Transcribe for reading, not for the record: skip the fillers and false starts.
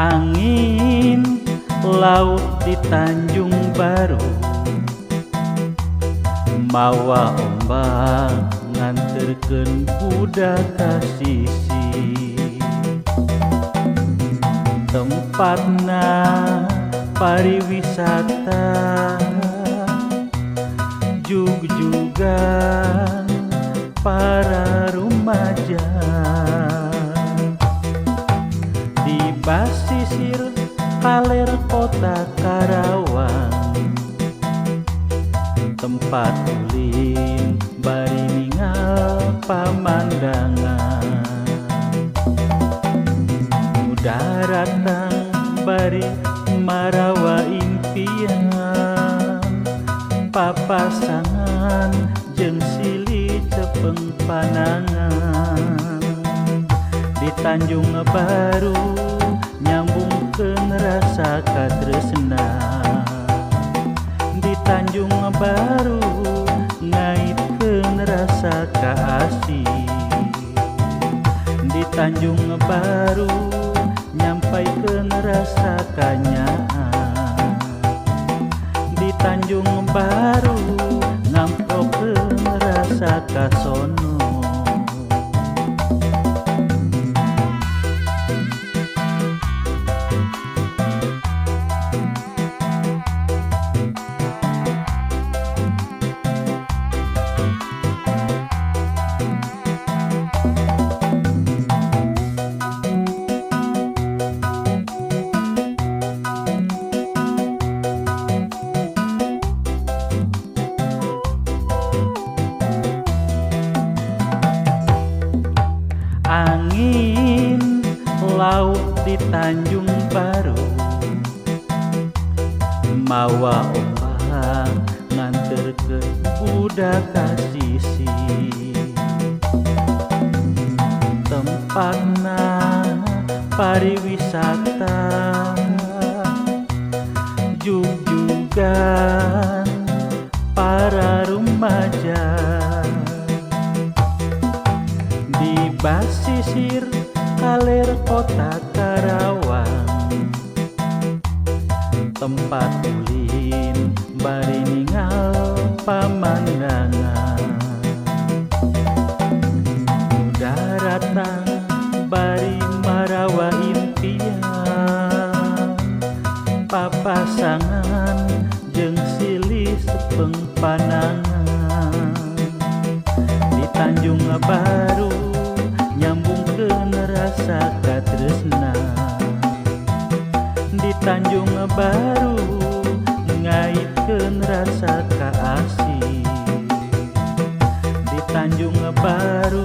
Angin laut di Tanjung Baru, mawa ombak nganterkeun budak ka sisi. Tempatna pariwisata, jug-jugan para rumaja. Di basisir kaler kota Karawang, tempat ulin bari ningal pamandangan. Nu daratang bari marawa impian, papasangan jeung silih cepeng panangan. Di Tanjung Baru nyambungkeun rasa katresna, di Tanjung Baru ngaitkeun rasa kaasih. Di Tanjung Baru nyampaikeun rasa kanyaan. Di Tanjung Baru ngamprokeun rasa kasono. Angin laut di Tanjung Baru, mawa ombak nganterkeun budak ka sisi. Tempatna pariwisata, jug-jugan para rumaja. Di basisir kaler kota Karawang, tempat ulin bari ningal pamandangan. Nu daratang bari marawa impian, papasangan jeung silih sepeng panangan. Di Tanjung Baru nyambungkeun rasa katresna, di Tanjung Baru ngaitkeun rasa kaasih. Di Tanjung Baru